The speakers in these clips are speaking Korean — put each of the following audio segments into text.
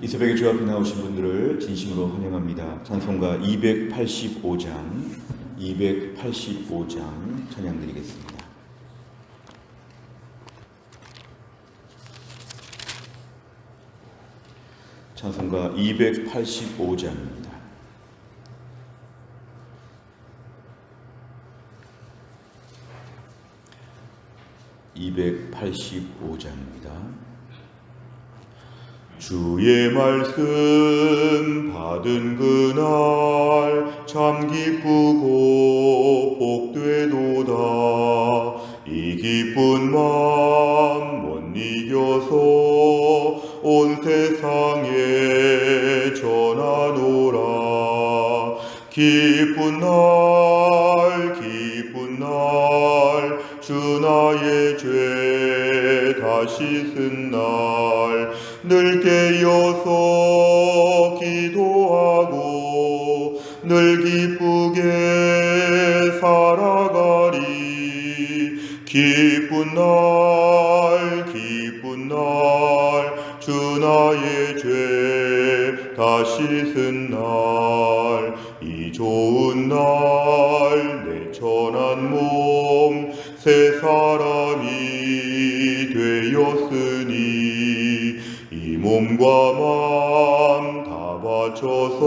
이 새벽에 주 앞에 나오신 분들을 진심으로 환영합니다. 찬송가 285장 찬양 드리겠습니다. 찬송가 285장입니다. 주의 말씀 받은 그날 참 기쁘고 복되도다. 이 기쁜 마음 못 이겨서 온 세상에 전하노라. 기쁜 날 주 나의 죄 다 씻은 날 늘 깨어서 기도하고 늘 기쁘게 살아가리. 기쁜 날 주 나의 죄 다 씻은 날 이 좋은 날 내 천한 몸 새 사람이 되었으니 이 몸과 마음 다 바쳐서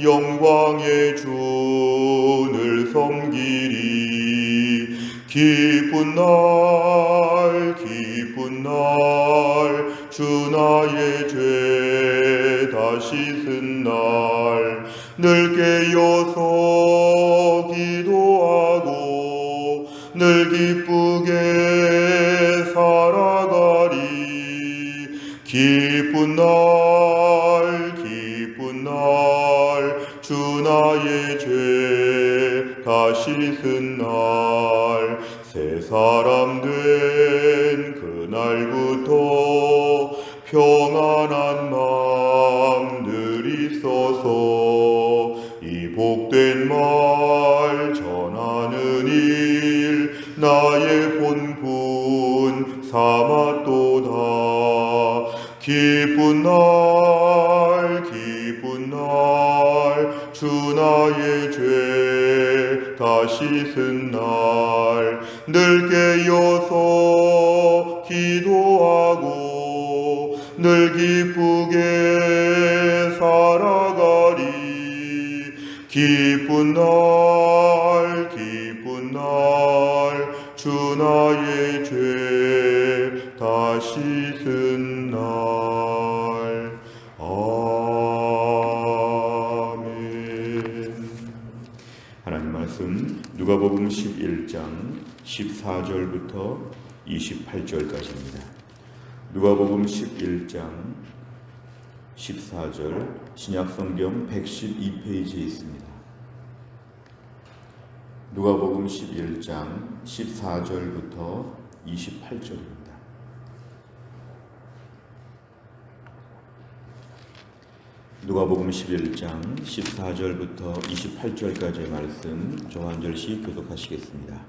영광의 주를 섬기리. 기쁜 날 주 나의 죄 다 씻은 날 늘 깨어서 기도하고 늘 기쁘게 살아가리. 기쁜 날 주 나의 죄 다 씻은 날 새 사람 된 그날부터 평안한 마음 늘 있어서 이 복된 말 전하는 일 나의 본분 삼았도다. 기쁜 날 주 나의 죄 다 씻은 날 늘 깨어서 기도하고 늘 기쁘게 살아가리. 기쁜 날 주 나의 죄 다 씻은 날. 아멘. 하나님 말씀 누가복음 11장 14절부터 28절까지입니다. 누가복음 11장 14절 신약성경 112페이지에 있습니다. 누가복음 11장 14절부터 28절입니다. 누가복음 11장 14절부터 28절까지의 말씀 저 한 절씩 교독하시겠습니다.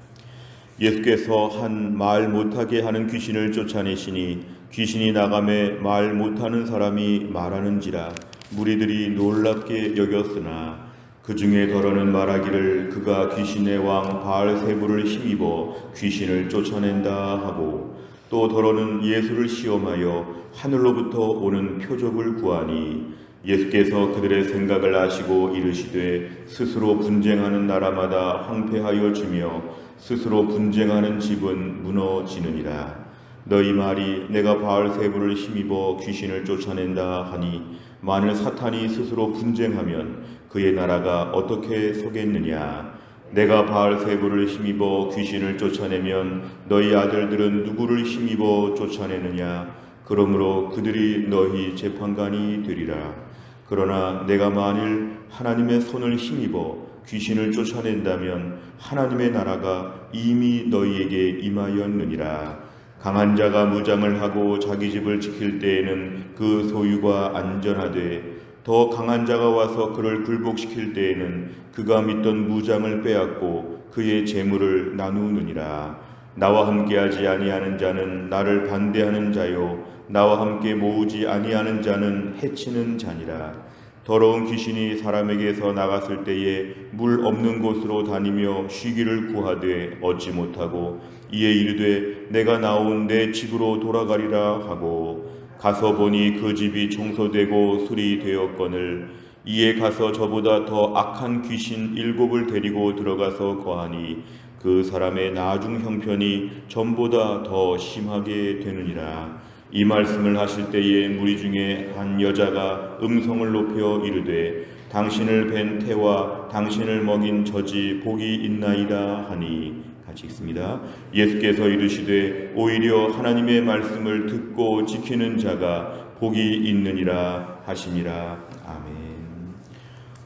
예수께서 한 말 못하게 하는 귀신을 쫓아내시니 귀신이 나가매 말 못하는 사람이 말하는지라 무리들이 놀랍게 여겼으나 그 중에 더러는 말하기를 그가 귀신의 왕 바알세불을 힘입어 귀신을 쫓아낸다 하고 또 더러는 예수를 시험하여 하늘로부터 오는 표적을 구하니 예수께서 그들의 생각을 아시고 이르시되 스스로 분쟁하는 나라마다 황폐하여 지며 스스로 분쟁하는 집은 무너지느니라. 너희 말이 내가 바알세불을 힘입어 귀신을 쫓아낸다 하니 만일 사탄이 스스로 분쟁하면 그의 나라가 어떻게 서겠느냐. 내가 바알세불을 힘입어 귀신을 쫓아내면 너희 아들들은 누구를 힘입어 쫓아내느냐. 그러므로 그들이 너희 재판관이 되리라. 그러나 내가 만일 하나님의 손을 힘입어 귀신을 쫓아낸다면 하나님의 나라가 이미 너희에게 임하였느니라. 강한 자가 무장을 하고 자기 집을 지킬 때에는 그 소유가 안전하되 더 강한 자가 와서 그를 굴복시킬 때에는 그가 믿던 무장을 빼앗고 그의 재물을 나누느니라. 나와 함께하지 아니하는 자는 나를 반대하는 자요 나와 함께 모으지 아니하는 자는 해치는 자니라. 더러운 귀신이 사람에게서 나갔을 때에 물 없는 곳으로 다니며 쉬기를 구하되 얻지 못하고 이에 이르되 내가 나온 내 집으로 돌아가리라 하고 가서 보니 그 집이 청소되고 수리되었거늘 이에 가서 저보다 더 악한 귀신 7을 데리고 들어가서 거하니 그 사람의 나중 형편이 전보다 더 심하게 되느니라. 이 말씀을 하실 때에 무리 중에 한 여자가 음성을 높여 이르되 당신을 뵌 태와 당신을 먹인 젖이 복이 있나이다 하니, 같이 읽습니다. 예수께서 이르시되 오히려 하나님의 말씀을 듣고 지키는 자가 복이 있느니라 하시니라. 아멘.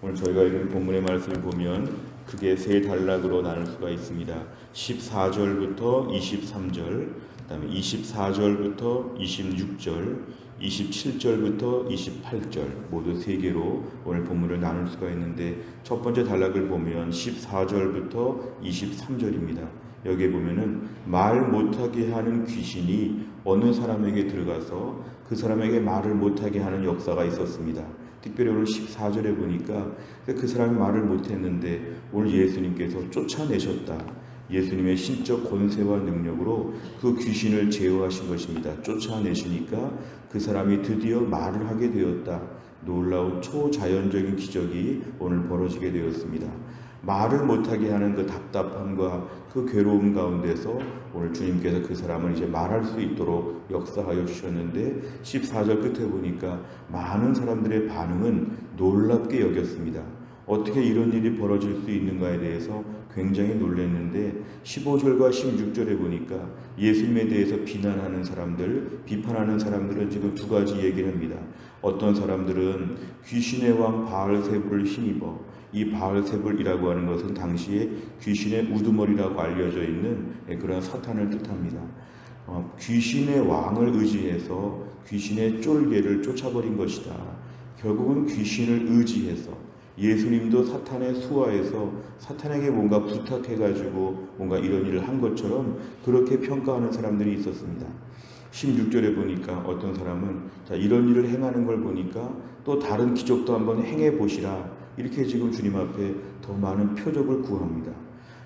오늘 저희가 읽은 본문의 말씀을 보면 크게 세 단락으로 나눌 수가 있습니다. 14절부터 23절, 그다음에 24절부터 26절, 27절부터 28절 모두 세 개로 오늘 본문을 나눌 수가 있는데, 첫 번째 단락을 보면 14절부터 23절입니다. 여기에 보면은 말 못하게 하는 귀신이 어느 사람에게 들어가서 그 사람에게 말을 못하게 하는 역사가 있었습니다. 특별히 오늘 14절에 보니까 그 사람이 말을 못했는데 오늘 예수님께서 쫓아내셨다. 예수님의 신적 권세와 능력으로 그 귀신을 제어하신 것입니다. 쫓아내시니까 그 사람이 드디어 말을 하게 되었다. 놀라운 초자연적인 기적이 오늘 벌어지게 되었습니다. 말을 못하게 하는 그 답답함과 그 괴로움 가운데서 오늘 주님께서 그 사람을 이제 말할 수 있도록 역사하여 주셨는데, 14절 끝에 보니까 많은 사람들의 반응은 놀랍게 여겼습니다. 어떻게 이런 일이 벌어질 수 있는가에 대해서 굉장히 놀랐는데, 15절과 16절에 보니까 예수님에 대해서 비난하는 사람들, 비판하는 사람들은 지금 두 가지 얘기를 합니다. 어떤 사람들은 귀신의 왕 바알세불을 힘입어, 이 바알세불이라고 하는 것은 당시에 귀신의 우두머리라고 알려져 있는 그런 사탄을 뜻합니다. 귀신의 왕을 의지해서 귀신의 쫄개를 쫓아버린 것이다. 결국은 귀신을 의지해서 예수님도 사탄의 수하에서 사탄에게 뭔가 부탁해가지고 뭔가 이런 일을 한 것처럼 그렇게 평가하는 사람들이 있었습니다. 16절에 보니까 어떤 사람은 이런 일을 행하는 걸 보니까 또 다른 기적도 한번 행해 보시라, 이렇게 지금 주님 앞에 더 많은 표적을 구합니다.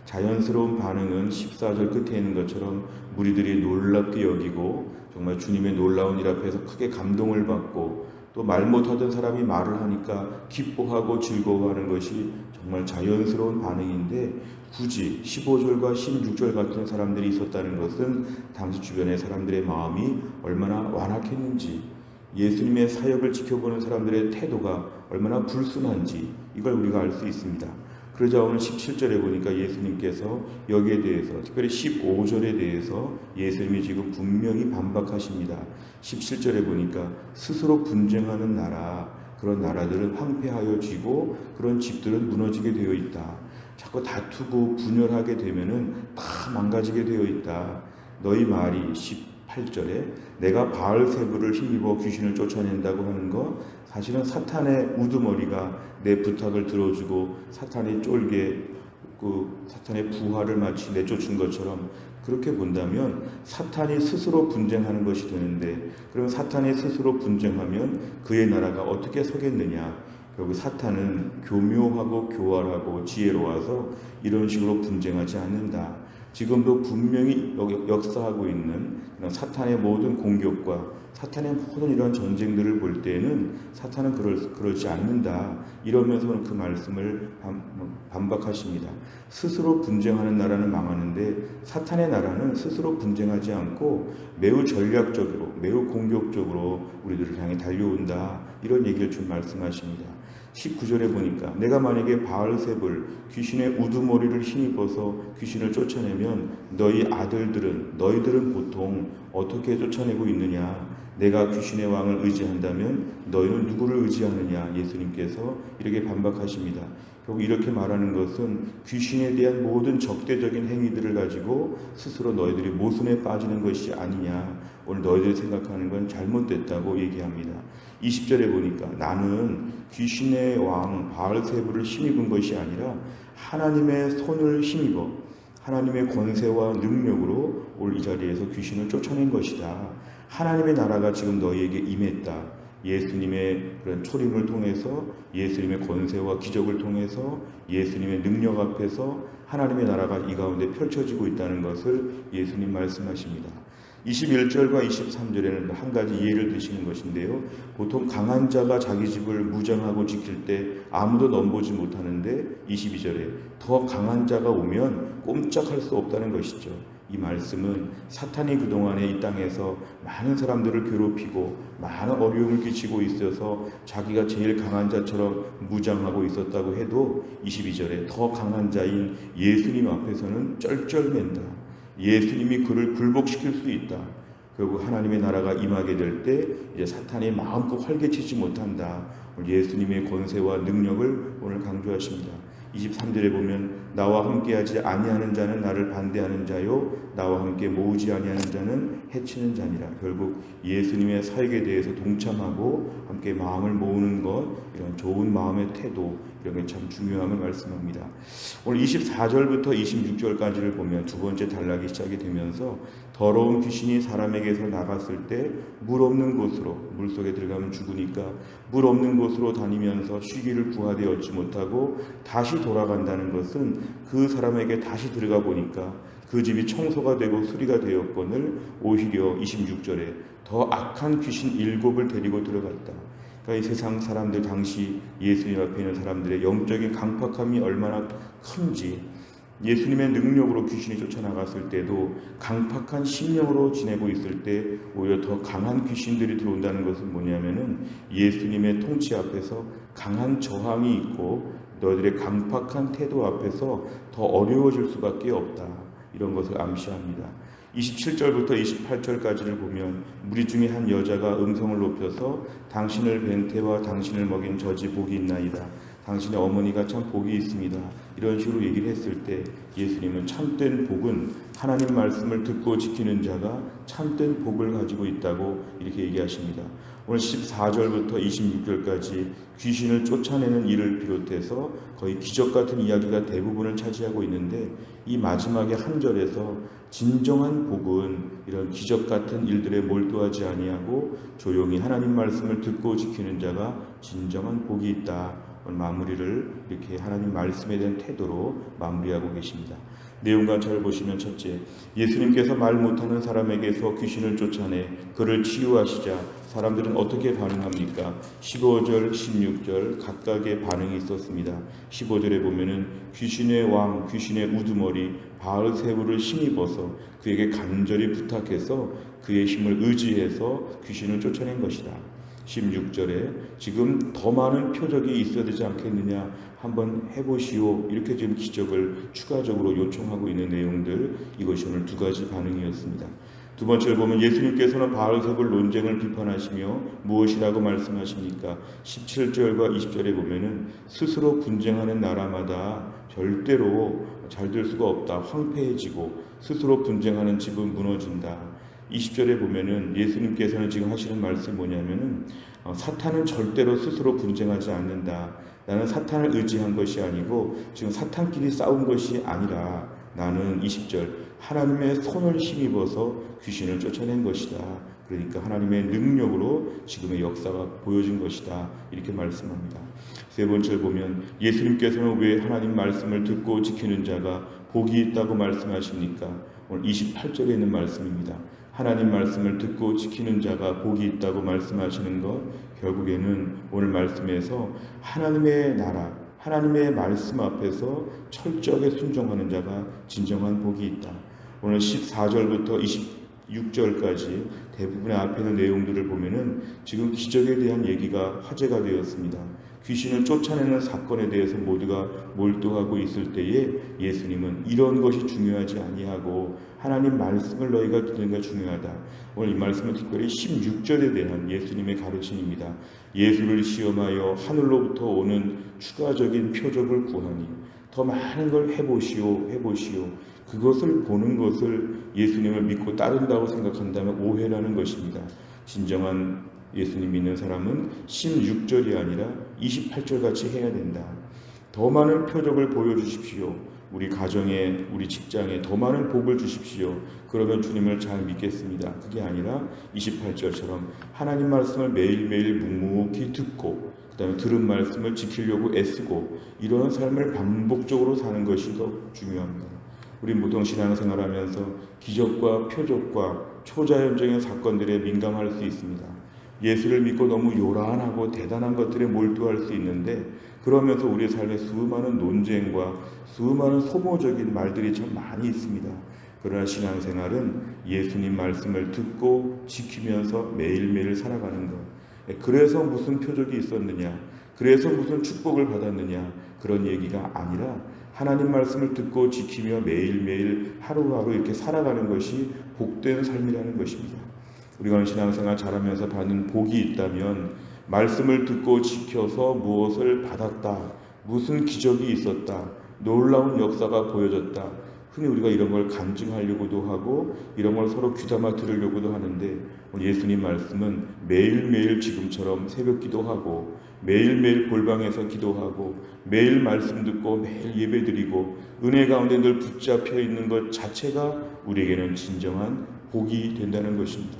자연스러운 반응은 14절 끝에 있는 것처럼 무리들이 놀랍게 여기고 정말 주님의 놀라운 일 앞에서 크게 감동을 받고, 또 말 못하던 사람이 말을 하니까 기뻐하고 즐거워하는 것이 정말 자연스러운 반응인데, 굳이 15절과 16절 같은 사람들이 있었다는 것은 당시 주변의 사람들의 마음이 얼마나 완악했는지, 예수님의 사역을 지켜보는 사람들의 태도가 얼마나 불순한지 이걸 우리가 알 수 있습니다. 그러자 오늘 17절에 보니까 예수님께서 여기에 대해서, 특별히 15절에 대해서 예수님이 지금 분명히 반박하십니다. 17절에 보니까 스스로 분쟁하는 나라, 그런 나라들은 황폐하여 지고 그런 집들은 무너지게 되어 있다. 자꾸 다투고 분열하게 되면은 다 망가지게 되어 있다. 너희 말이 18절에 내가 바알세불을 힘입어 귀신을 쫓아낸다고 하는 거, 사실은 사탄의 우두머리가 내 부탁을 들어주고 사탄의 쫄게 사탄의 부하를 마치 내쫓은 것처럼 그렇게 본다면 사탄이 스스로 분쟁하는 것이 되는데, 그러면 사탄이 스스로 분쟁하면 그의 나라가 어떻게 서겠느냐. 결국 사탄은 교묘하고 교활하고 지혜로워서 이런 식으로 분쟁하지 않는다. 지금도 분명히 역사하고 있는 사탄의 모든 공격과 사탄의 모든 이런 전쟁들을 볼 때에는 사탄은 그러지 않는다. 이러면서 그 말씀을 반박하십니다. 스스로 분쟁하는 나라는 망하는데 사탄의 나라는 스스로 분쟁하지 않고 매우 전략적으로, 매우 공격적으로 우리들을 향해 달려온다. 이런 얘기를 좀 말씀하십니다. 19절에 보니까 내가 만약에 바알세불 귀신의 우두머리를 힘입어서 귀신을 쫓아내면 너희들은 보통 어떻게 쫓아내고 있느냐. 내가 귀신의 왕을 의지한다면 너희는 누구를 의지하느냐. 예수님께서 이렇게 반박하십니다. 결국 이렇게 말하는 것은 귀신에 대한 모든 적대적인 행위들을 가지고 스스로 너희들이 모순에 빠지는 것이 아니냐. 오늘 너희들이 생각하는 건 잘못됐다고 얘기합니다. 20절에 보니까 나는 귀신의 왕 바알세불을 힘입은 것이 아니라 하나님의 손을 힘입어 하나님의 권세와 능력으로 오늘 이 자리에서 귀신을 쫓아낸 것이다. 하나님의 나라가 지금 너희에게 임했다. 예수님의 그런 초림을 통해서, 예수님의 권세와 기적을 통해서, 예수님의 능력 앞에서 하나님의 나라가 이 가운데 펼쳐지고 있다는 것을 예수님 말씀하십니다. 21절과 23절에는 한 가지 예를 드시는 것인데요. 보통 강한 자가 자기 집을 무장하고 지킬 때 아무도 넘보지 못하는데 22절에 더 강한 자가 오면 꼼짝할 수 없다는 것이죠. 이 말씀은 사탄이 그동안에 이 땅에서 많은 사람들을 괴롭히고 많은 어려움을 끼치고 있어서 자기가 제일 강한 자처럼 무장하고 있었다고 해도 22절에 더 강한 자인 예수님 앞에서는 쩔쩔맨다. 예수님이 그를 굴복시킬 수 있다. 결국 하나님의 나라가 임하게 될 때 이제 사탄이 마음껏 활개치지 못한다. 예수님의 권세와 능력을 오늘 강조하십니다. 23절에 보면 나와 함께하지 아니하는 자는 나를 반대하는 자요 나와 함께 모으지 아니하는 자는 해치는 자니라. 결국 예수님의 사역에 대해서 동참하고 함께 마음을 모으는 것, 이런 좋은 마음의 태도, 이런 게 참 중요함을 말씀합니다. 오늘 24절부터 26절까지를 보면 두 번째 단락이 시작이 되면서 더러운 귀신이 사람에게서 나갔을 때 물 없는 곳으로, 물속에 들어가면 죽으니까 물 없는 곳으로 다니면서 쉬기를 구하되 얻지 못하고 다시 돌아간다는 것은 그 사람에게 다시 들어가 보니까 그 집이 청소가 되고 수리가 되었거늘 오히려 26절에 더 악한 귀신 7을 데리고 들어갔다. 그러니까 이 세상 사람들, 당시 예수님 앞에 있는 사람들의 영적인 강팍함이 얼마나 큰지, 예수님의 능력으로 귀신이 쫓아나갔을 때도 강팍한 심령으로 지내고 있을 때 오히려 더 강한 귀신들이 들어온다는 것은 뭐냐면은 예수님의 통치 앞에서 강한 저항이 있고 너희들의 강팍한 태도 앞에서 더 어려워질 수밖에 없다. 이런 것을 암시합니다. 27절부터 28절까지를 보면 무리 중에 한 여자가 음성을 높여서 당신을 뵌 태와 당신을 먹인 젖이 복이 있나이다. 당신의 어머니가 참 복이 있습니다. 이런 식으로 얘기를 했을 때 예수님은 참된 복은 하나님 말씀을 듣고 지키는 자가 참된 복을 가지고 있다고 이렇게 얘기하십니다. 오늘 14절부터 26절까지 귀신을 쫓아내는 일을 비롯해서 거의 기적 같은 이야기가 대부분을 차지하고 있는데 이 마지막에 한 절에서 진정한 복은 이런 기적 같은 일들에 몰두하지 아니하고 조용히 하나님 말씀을 듣고 지키는 자가 진정한 복이 있다. 마무리를 이렇게 하나님 말씀에 대한 태도로 마무리하고 계십니다. 내용과 잘 보시면 첫째, 예수님께서 말 못하는 사람에게서 귀신을 쫓아내 그를 치유하시자 사람들은 어떻게 반응합니까? 15절, 16절 각각의 반응이 있었습니다. 15절에 보면은 귀신의 왕, 귀신의 우두머리 바알세불을 힘입어서 그에게 간절히 부탁해서 그의 힘을 의지해서 귀신을 쫓아낸 것이다. 16절에 지금 더 많은 표적이 있어야 되지 않겠느냐, 한번 해보시오, 이렇게 지금 기적을 추가적으로 요청하고 있는 내용들, 이것이 오늘 두 가지 반응이었습니다. 두 번째를 보면 예수님께서는 바알세불 논쟁을 비판하시며 무엇이라고 말씀하십니까? 17절과 20절에 보면은 스스로 분쟁하는 나라마다 절대로 잘 될 수가 없다. 황폐해지고 스스로 분쟁하는 집은 무너진다. 20절에 보면은 예수님께서는 지금 하시는 말씀이 뭐냐면은 사탄은 절대로 스스로 분쟁하지 않는다. 나는 사탄을 의지한 것이 아니고 지금 사탄끼리 싸운 것이 아니라 나는 20절 하나님의 손을 힘입어서 귀신을 쫓아낸 것이다. 그러니까 하나님의 능력으로 지금의 역사가 보여진 것이다. 이렇게 말씀합니다. 세 번째를 보면 예수님께서는 왜 하나님 말씀을 듣고 지키는 자가 복이 있다고 말씀하십니까? 오늘 28절에 있는 말씀입니다. 하나님 말씀을 듣고 지키는 자가 복이 있다고 말씀하시는 것, 결국에는 오늘 말씀에서 하나님의 나라, 하나님의 말씀 앞에서 철저하게 순종하는 자가 진정한 복이 있다. 오늘 14절부터 26절까지 대부분의 앞에 있는 내용들을 보면은 지금 기적에 대한 얘기가 화제가 되었습니다. 귀신을 쫓아내는 사건에 대해서 모두가 몰두하고 있을 때에 예수님은 이런 것이 중요하지 아니하고 하나님 말씀을 너희가 듣는 게 중요하다. 오늘 이 말씀은 특별히 16절에 대한 예수님의 가르침입니다. 예수를 시험하여 하늘로부터 오는 추가적인 표적을 구하니 더 많은 걸 해보시오. 그것을 보는 것을 예수님을 믿고 따른다고 생각한다면 오해라는 것입니다. 진정한 예수님 믿는 사람은 16절이 아니라 28절 같이 해야 된다. 더 많은 표적을 보여주십시오. 우리 가정에, 우리 직장에 더 많은 복을 주십시오. 그러면 주님을 잘 믿겠습니다. 그게 아니라 28절처럼 하나님 말씀을 매일매일 묵묵히 듣고 그 다음에 들은 말씀을 지키려고 애쓰고 이런 삶을 반복적으로 사는 것이 더 중요합니다. 우리 보통 신앙생활하면서 기적과 표적과 초자연적인 사건들에 민감할 수 있습니다. 예수를 믿고 너무 요란하고 대단한 것들에 몰두할 수 있는데 그러면서 우리 삶에 수많은 논쟁과 수많은 소모적인 말들이 참 많이 있습니다. 그러나 신앙생활은 예수님 말씀을 듣고 지키면서 매일매일 살아가는 것. 그래서 무슨 표적이 있었느냐, 그래서 무슨 축복을 받았느냐, 그런 얘기가 아니라 하나님 말씀을 듣고 지키며 매일매일 하루하루 이렇게 살아가는 것이 복된 삶이라는 것입니다. 우리가 신앙생활 잘하면서 받는 복이 있다면 말씀을 듣고 지켜서 무엇을 받았다, 무슨 기적이 있었다, 놀라운 역사가 보여졌다. 흔히 우리가 이런 걸 간증하려고도 하고 이런 걸 서로 귀담아 들으려고도 하는데 예수님 말씀은 매일매일 지금처럼 새벽 기도하고 매일매일 골방에서 기도하고 매일 말씀 듣고 매일 예배드리고 은혜 가운데 늘 붙잡혀 있는 것 자체가 우리에게는 진정한 복이 된다는 것입니다.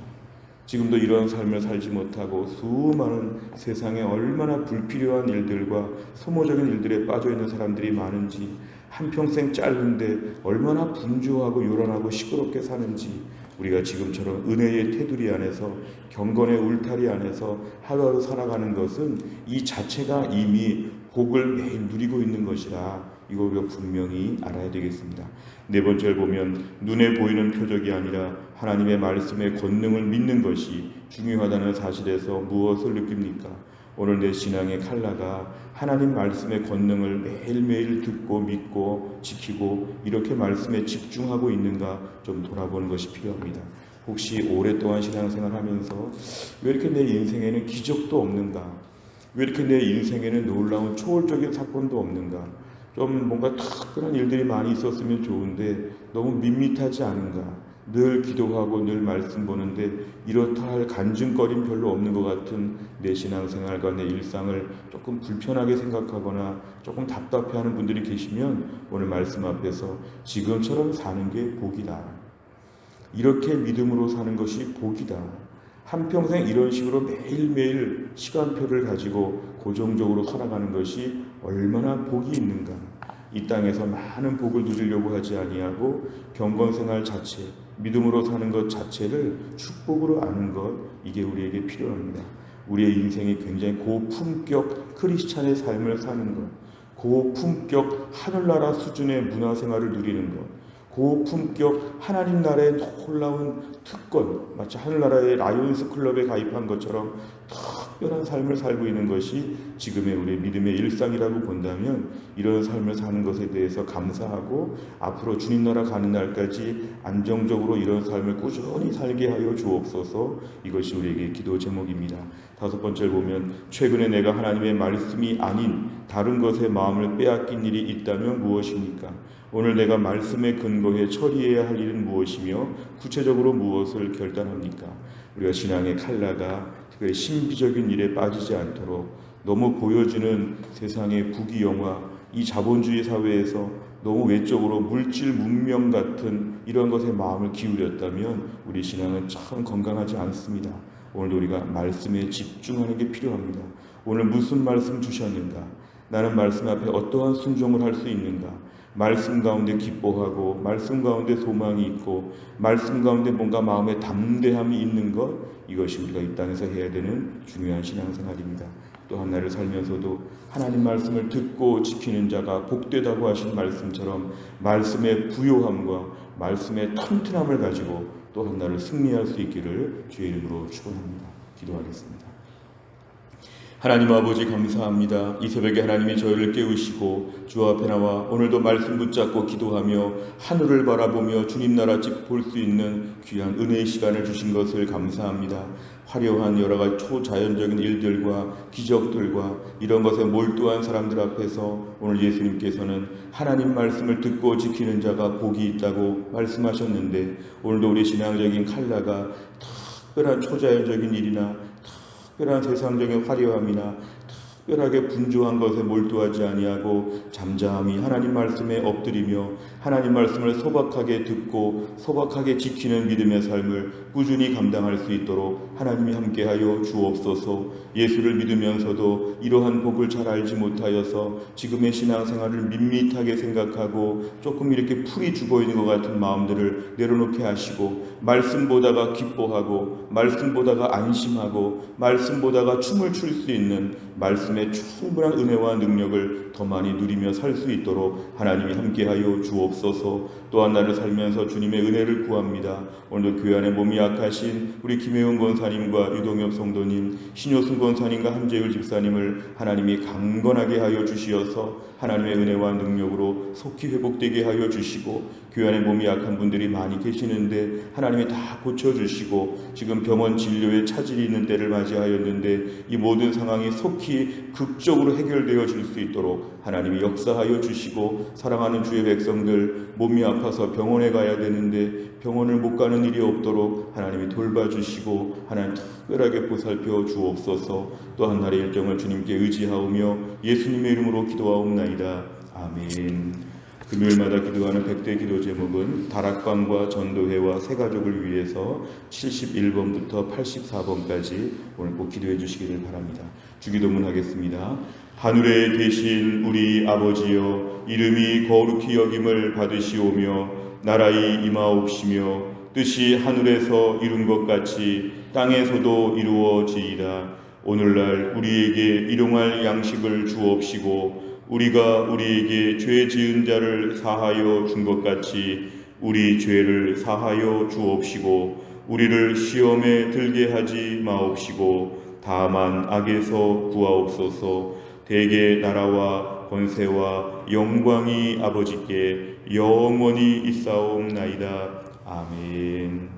지금도 이런 삶을 살지 못하고 수많은 세상에 얼마나 불필요한 일들과 소모적인 일들에 빠져있는 사람들이 많은지, 한평생 짧은데 얼마나 분주하고 요란하고 시끄럽게 사는지, 우리가 지금처럼 은혜의 테두리 안에서 경건의 울타리 안에서 하루하루 살아가는 것은 이 자체가 이미 복을 매일 누리고 있는 것이라 이거 우리가 분명히 알아야 되겠습니다. 네 번째를 보면 눈에 보이는 표적이 아니라 하나님의 말씀의 권능을 믿는 것이 중요하다는 사실에서 무엇을 느낍니까? 오늘 내 신앙의 칼라가 하나님 말씀의 권능을 매일매일 듣고 믿고 지키고 이렇게 말씀에 집중하고 있는가 좀 돌아보는 것이 필요합니다. 혹시 오랫동안 신앙생활하면서 왜 이렇게 내 인생에는 기적도 없는가? 왜 이렇게 내 인생에는 놀라운 초월적인 사건도 없는가? 좀 뭔가 특별한 일들이 많이 있었으면 좋은데 너무 밋밋하지 않은가? 늘 기도하고 늘 말씀 보는데 이렇다 할 간증거리는 별로 없는 것 같은 내 신앙생활과 내 일상을 조금 불편하게 생각하거나 조금 답답해하는 분들이 계시면 오늘 말씀 앞에서 지금처럼 사는 게 복이다. 이렇게 믿음으로 사는 것이 복이다. 한평생 이런 식으로 매일매일 시간표를 가지고 고정적으로 살아가는 것이 얼마나 복이 있는가. 이 땅에서 많은 복을 누리려고 하지 아니하고 경건생활 자체, 믿음으로 사는 것 자체를 축복으로 아는 것, 이게 우리에게 필요합니다. 우리의 인생이 굉장히 고품격 크리스찬의 삶을 사는 것, 고품격 하늘나라 수준의 문화생활을 누리는 것, 고품격 하나님 나라의 놀라운 특권, 마치 하늘나라의 라이온스 클럽에 가입한 것처럼 특별한 삶을 살고 있는 것이 지금의 우리 믿음의 일상이라고 본다면 이런 삶을 사는 것에 대해서 감사하고 앞으로 주님 나라 가는 날까지 안정적으로 이런 삶을 꾸준히 살게 하여 주옵소서. 이것이 우리에게 기도 제목입니다. 다섯 번째를 보면 최근에 내가 하나님의 말씀이 아닌 다른 것에 마음을 빼앗긴 일이 있다면 무엇입니까? 오늘 내가 말씀에 근거해 처리해야 할 일은 무엇이며 구체적으로 무엇을 결단합니까? 우리가 신앙의 칼라가 특별히 신비적인 일에 빠지지 않도록 너무 보여지는 세상의 부귀영화, 이 자본주의 사회에서 너무 외적으로 물질 문명 같은 이런 것에 마음을 기울였다면 우리 신앙은 참 건강하지 않습니다. 오늘도 우리가 말씀에 집중하는 게 필요합니다. 오늘 무슨 말씀 주셨는가? 나는 말씀 앞에 어떠한 순종을 할 수 있는가? 말씀 가운데 기뻐하고 말씀 가운데 소망이 있고 말씀 가운데 뭔가 마음에 담대함이 있는 것, 이것이 우리가 이 땅에서 해야 되는 중요한 신앙생활입니다. 또 한 날을 살면서도 하나님 말씀을 듣고 지키는 자가 복되다고 하신 말씀처럼 말씀의 부요함과 말씀의 튼튼함을 가지고 또 한 날을 승리할 수 있기를 주의 이름으로 축원합니다. 기도하겠습니다. 하나님 아버지 감사합니다. 이 새벽에 하나님이 저희를 깨우시고 주 앞에 나와 오늘도 말씀 붙잡고 기도하며 하늘을 바라보며 주님 나라 집 볼 수 있는 귀한 은혜의 시간을 주신 것을 감사합니다. 화려한 여러 가지 초자연적인 일들과 기적들과 이런 것에 몰두한 사람들 앞에서 오늘 예수님께서는 하나님 말씀을 듣고 지키는 자가 복이 있다고 말씀하셨는데 오늘도 우리 신앙적인 칼라가 특별한 초자연적인 일이나 특별한 세상적인 화려함이나 특별하게 분주한 것에 몰두하지 아니하고 잠잠히 하나님 말씀에 엎드리며 하나님 말씀을 소박하게 듣고 소박하게 지키는 믿음의 삶을 꾸준히 감당할 수 있도록 하나님이 함께하여 주옵소서. 예수를 믿으면서도 이러한 복을 잘 알지 못하여서 지금의 신앙생활을 밋밋하게 생각하고 조금 이렇게 풀이 죽어 있는 것 같은 마음들을 내려놓게 하시고, 말씀 보다가 기뻐하고 말씀 보다가 안심하고 말씀 보다가 춤을 출 수 있는 말씀의 충분한 은혜와 능력을 더 많이 누리며 살 수 있도록 하나님이 함께하여 주옵소서. 또한 나를 살면서 주님의 은혜를 구합니다. 오늘도 교회 안에 몸이 약하신 우리 김혜은 권사님과 유동엽 성도님, 신효순 권사님과 한재율 집사님을 하나님이 강건하게 하여 주시어서 하나님의 은혜와 능력으로 속히 회복되게 하여 주시고, 교회 안에 몸이 약한 분들이 많이 계시는데 하나님이 다 고쳐주시고, 지금 병원 진료에 차질이 있는 때를 맞이하였는데 이 모든 상황이 속히 극적으로 해결되어 질 수 있도록 하나님이 역사하여 주시고, 사랑하는 주의 백성들 몸이 아파서 병원에 가야 되는데 병원을 못 가는 일이 없도록 하나님이 돌봐주시고 하나님 특별하게 보살펴 주옵소서. 또한 날의 일정을 주님께 의지하오며 예수님의 이름으로 기도하옵나이다. 아멘. 금요일마다 기도하는 100대 기도 제목은 다락방과 전도회와 새가족을 위해서 71번부터 84번까지 오늘 꼭 기도해 주시기를 바랍니다. 주기도문 하겠습니다. 하늘에 계신 우리 아버지여, 이름이 거룩히 여김을 받으시오며 나라의 임하옵시며 뜻이 하늘에서 이룬 것 같이 땅에서도 이루어지이다. 오늘날 우리에게 일용할 양식을 주옵시고 우리가 우리에게 죄 지은 자를 사하여 준 것 같이 우리 죄를 사하여 주옵시고 우리를 시험에 들게 하지 마옵시고 다만 악에서 구하옵소서. 대개 나라와 권세와 영광이 아버지께 영원히 있사옵나이다. 아멘.